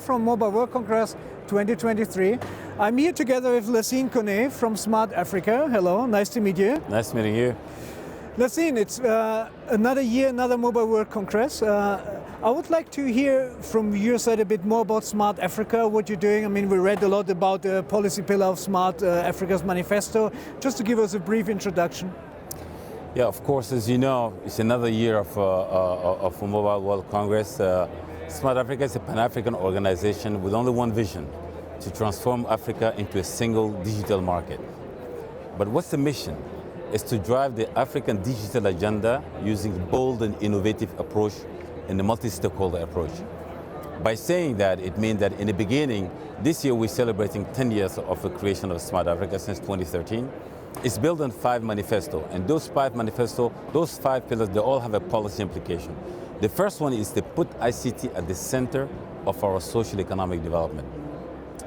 from Mobile World Congress 2023. I'm here together with Lacina Kone from Smart Africa. Hello, nice to meet you. Nice meeting you. Lacina, it's another year, another Mobile World Congress. I would like to hear from your side a bit more about Smart Africa, what you're doing. I mean, we read a lot about the policy pillar of Smart Africa's manifesto. Just to give us a brief introduction. Yeah, of course, as you know, it's another year of Mobile World Congress. Smart Africa is a Pan-African organization with only one vision: to transform Africa into a single digital market. But what's the mission? It's to drive the African digital agenda using bold and innovative approach and a multi-stakeholder approach. By saying that, it means that in the beginning, this year we're celebrating 10 years of the creation of Smart Africa since 2013. It's built on 5 manifestos, and those 5 manifestos, those 5 pillars, they all have a policy implication. The first one is to put ICT at the center of our social economic development.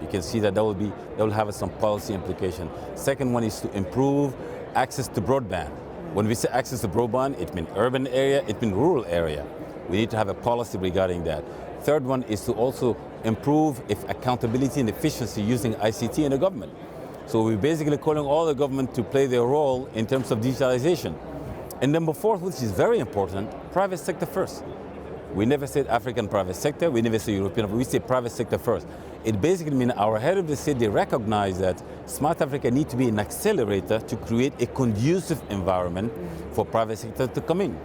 You can see that that will have some policy implication. Second one is to improve access to broadband. When we say access to broadband, it means urban area, it means rural area. We need to have a policy regarding that. Third one is to also improve accountability and efficiency using ICT in the government. So we're basically calling all the government to play their role in terms of digitalization. And number 4, which is very important, private sector first. We never said African private sector, we never say European, we say private sector first. It basically means our head of the state, they recognize that Smart Africa needs to be an accelerator to create a conducive environment for private sector to come in.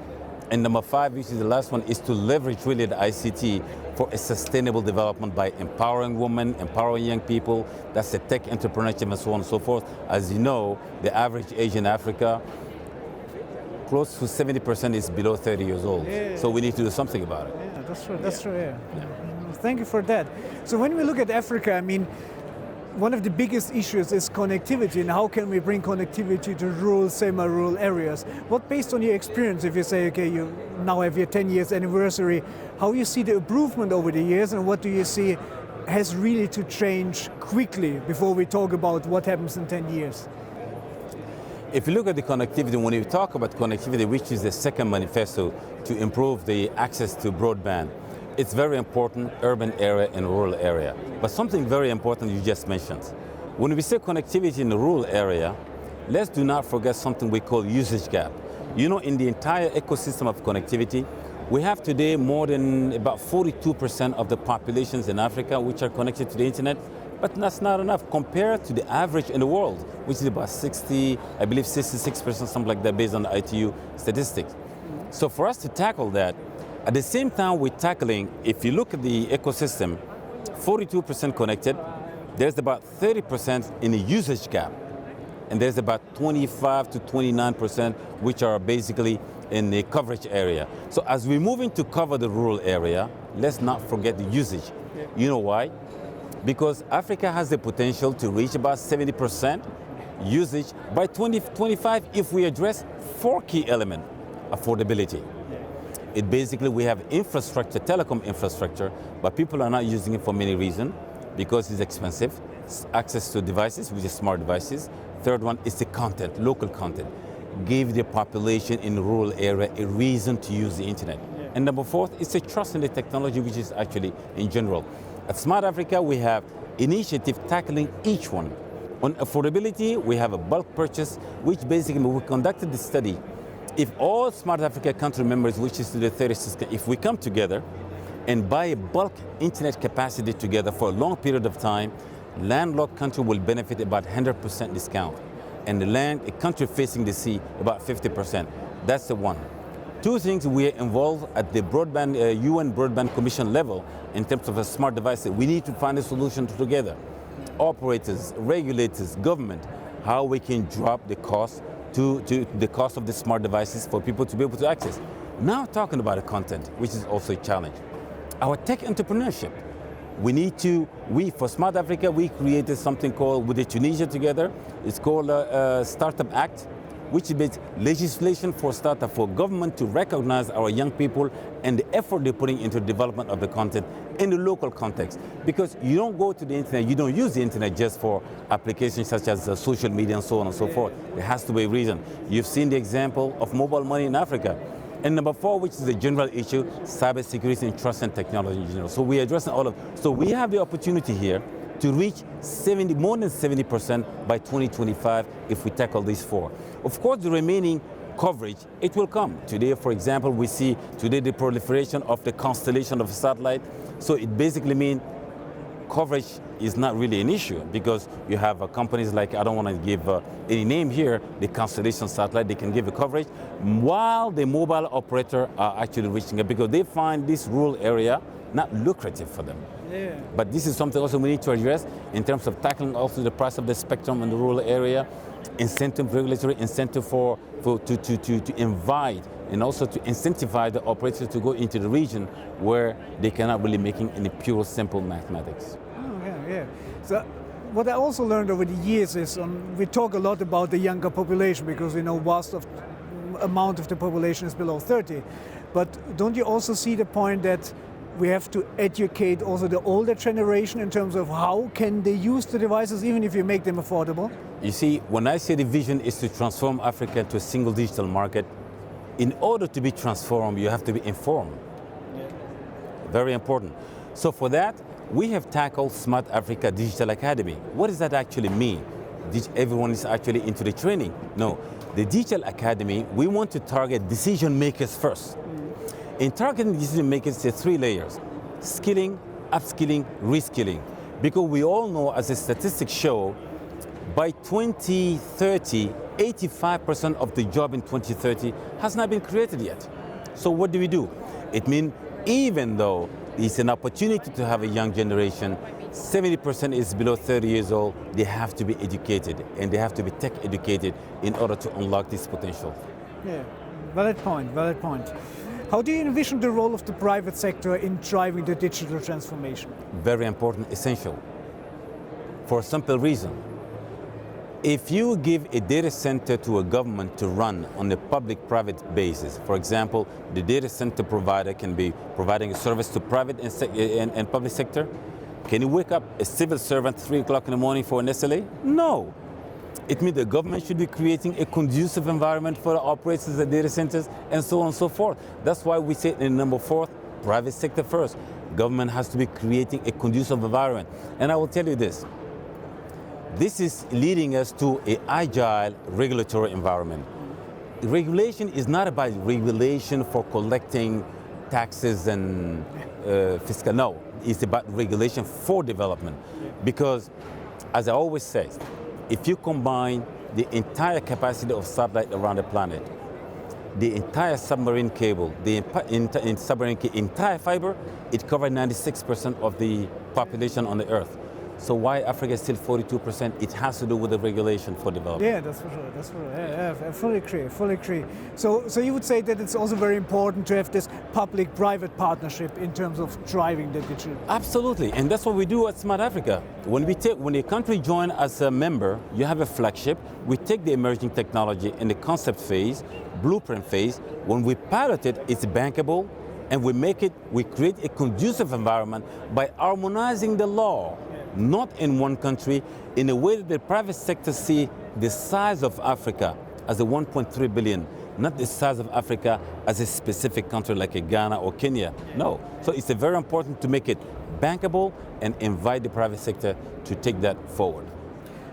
And number 5, which is the last one, is to leverage really the ICT for a sustainable development by empowering women, empowering young people. That's the tech entrepreneurship and so on and so forth. As you know, the average age in Africa, close to 70% is below 30 years old. Yeah. So we need to do something about it. Yeah, that's true, that's true, yeah. Thank you for that. So when we look at Africa, I mean, one of the biggest issues is connectivity, and how can we bring connectivity to rural, semi-rural areas? What, based on your experience, if you say, okay, you now have your 10 years anniversary, how you see the improvement over the years, and what do you see has really to change quickly before we talk about what happens in 10 years? If you look at the connectivity, when you talk about connectivity, which is the second manifesto to improve the access to broadband, it's very important, urban area and rural area. But something very important you just mentioned. When we say connectivity in the rural area, let's do not forget something we call usage gap. You know, in the entire ecosystem of connectivity, we have today more than about 42% of the populations in Africa which are connected to the internet, but that's not enough compared to the average in the world, which is about 60, I believe 66%, something like that, based on the ITU statistics. So for us to tackle that, at the same time we're tackling, if you look at the ecosystem, 42% connected, there's about 30% in the usage gap, and there's about 25 to 29% which are basically in the coverage area. So as we move into cover the rural area, let's not forget the usage. You know why? Because Africa has the potential to reach about 70% usage by 2025 if we address 4 key elements. Affordability. It basically, we have infrastructure, telecom infrastructure, but people are not using it for many reasons, because it's expensive. Access to devices, which is smart devices. Third one is the content, local content. Give the population in the rural area a reason to use the internet. And number 4, it's the trust in the technology, which is actually in general. At Smart Africa, we have initiative tackling each one. On affordability, we have a bulk purchase, which basically, we conducted the study. If all Smart Africa country members, which is to the 36, if we come together and buy a bulk internet capacity together for a long period of time, landlocked country will benefit about 100% discount. And a country facing the sea, about 50%. That's the one. 2 things, we are involved at the broadband, UN Broadband Commission level in terms of a smart device. We need to find a solution together. Operators, regulators, government, how we can drop the cost to the cost of the smart devices for people to be able to access. Now talking about the content, which is also a challenge. Our tech entrepreneurship. For Smart Africa, we created something called, with the Tunisia together, it's called Startup Act, which is legislation for startup, for government to recognize our young people and the effort they're putting into the development of the content in the local context. Because you don't go to the internet, you don't use the internet just for applications such as social media and so on and so forth. There has to be a reason. You've seen the example of mobile money in Africa. And number 4, which is a general issue, cybersecurity and trust and technology in general. So we're addressing all of, so we have the opportunity here to reach more than 70% by 2025 if we tackle these 4. Of course, the remaining coverage, it will come. Today, for example, we see today the proliferation of the constellation of satellite. So it basically means coverage is not really an issue because you have companies like, I don't want to give any name here, the constellation satellite, they can give a coverage while the mobile operator are actually reaching it because they find this rural area not lucrative for them. Yeah. But this is something also we need to address in terms of tackling also the price of the spectrum in the rural area, incentive, regulatory incentive to invite and also to incentivize the operators to go into the region where they cannot really making any pure simple mathematics. Oh, yeah. So what I also learned over the years is we talk a lot about the younger population because we know vast amount of the population is below 30. But don't you also see the point that we have to educate also the older generation in terms of how can they use the devices even if you make them affordable? You see, when I say the vision is to transform Africa into a single digital market, in order to be transformed, you have to be informed. Yeah. Very important. So for that, we have tackled Smart Africa Digital Academy. What does that actually mean? Everyone is actually into the training? No. The Digital Academy, we want to target decision makers first. In targeting decision makers, there are 3 layers: skilling, upskilling, reskilling. Because we all know, as the statistics show, by 2030, 85% of the job in 2030 has not been created yet. So what do? It means even though it's an opportunity to have a young generation, 70% is below 30 years old, they have to be educated and they have to be tech educated in order to unlock this potential. Yeah, valid point. How do you envision the role of the private sector in driving the digital transformation? Very important, essential. For a simple reason. If you give a data center to a government to run on a public-private basis, for example, the data center provider can be providing a service to private and public sector. Can you wake up a civil servant 3 o'clock in the morning for an SLA? No. It means the government should be creating a conducive environment for the operators of data centers and so on and so forth. That's why we say in number 4, private sector first. Government has to be creating a conducive environment. And I will tell you this. This is leading us to an agile regulatory environment. Regulation is not about regulation for collecting taxes and fiscal. No, it's about regulation for development. Because, as I always say, if you combine the entire capacity of satellite around the planet, the entire submarine cable, the entire fiber, it covers 96% of the population on the Earth. So why Africa is still 42%? It has to do with the regulation for development. Yeah, that's for sure. Yeah, I fully agree. So you would say that it's also very important to have this public-private partnership in terms of driving the digital. Absolutely, and that's what we do at Smart Africa. When a country joins as a member, you have a flagship. We take the emerging technology in the concept phase, blueprint phase. When we pilot it, it's bankable, and we create a conducive environment by harmonizing the law. Not in one country, in a way that the private sector see the size of Africa as a 1.3 billion, not the size of Africa as a specific country like a Ghana or Kenya. No. So it's very important to make it bankable and invite the private sector to take that forward.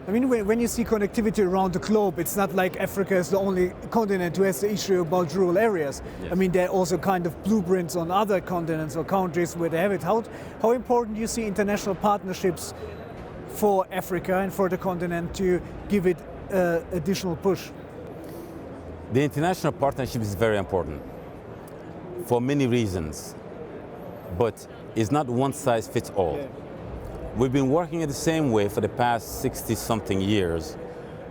I mean, when you see connectivity around the globe, it's not like Africa is the only continent who has the issue about rural areas. Yes. I mean, there are also kind of blueprints on other continents or countries where they have it. How important do you see international partnerships for Africa and for the continent to give it additional push? The international partnership is very important for many reasons, but it's not one size fits all. Yeah. We've been working in the same way for the past 60-something years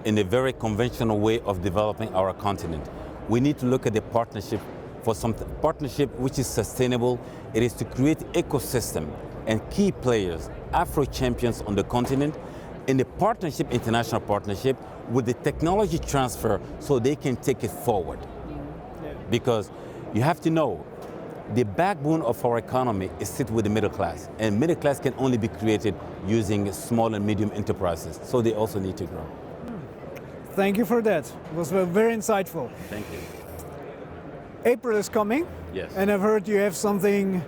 in a very conventional way of developing our continent. We need to look at the partnership for some partnership which is sustainable. It is to create ecosystem and key players, Afro champions on the continent, in the partnership, international partnership, with the technology transfer so they can take it forward. Yeah. Because you have to know, the backbone of our economy is sit with the middle class, and middle class can only be created using small and medium enterprises, so they also need to grow. Thank you for that. It was very insightful. Thank you. April is coming. Yes. And I've heard you have something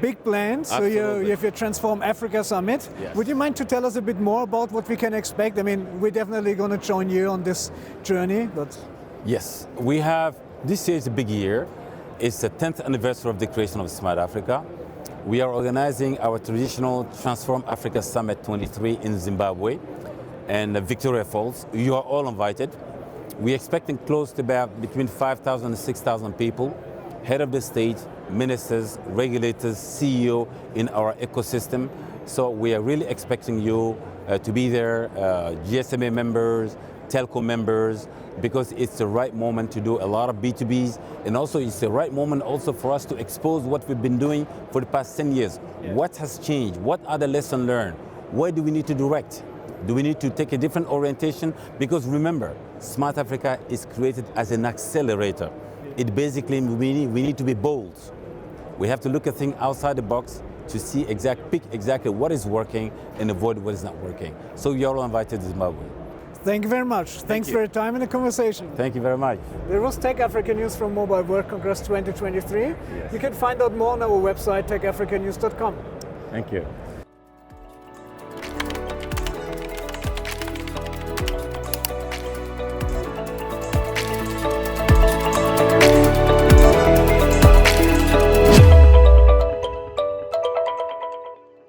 big planned. So you Absolutely. have your Transform Africa Summit. Yes. Would you mind to tell us a bit more about what we can expect? I mean, we're definitely going to join you on this journey, but... Yes, we have, this year is a big year. It's the 10th anniversary of the creation of Smart Africa. We are organizing our traditional Transform Africa Summit 23 in Zimbabwe and Victoria Falls. You are all invited. We're expecting close to about between 5,000 and 6,000 people, head of the state, ministers, regulators, CEO in our ecosystem. So we are really expecting you to be there, GSMA members, telco members, because it's the right moment to do a lot of B2Bs, and also it's the right moment also for us to expose what we've been doing for the past 10 years. Yeah. What has changed? What are the lessons learned? Where do we need to direct? Do we need to take a different orientation? Because remember, Smart Africa is created as an accelerator. It basically, we need to be bold. We have to look at things outside the box to see pick exactly what is working and avoid what is not working. So you're all invited to Zimbabwe. Thank you very much. Thanks for your time and the conversation. Thank you very much. There was TechAfrica News from Mobile World Congress 2023. Yes. You can find out more on our website, techafricanews.com. Thank you.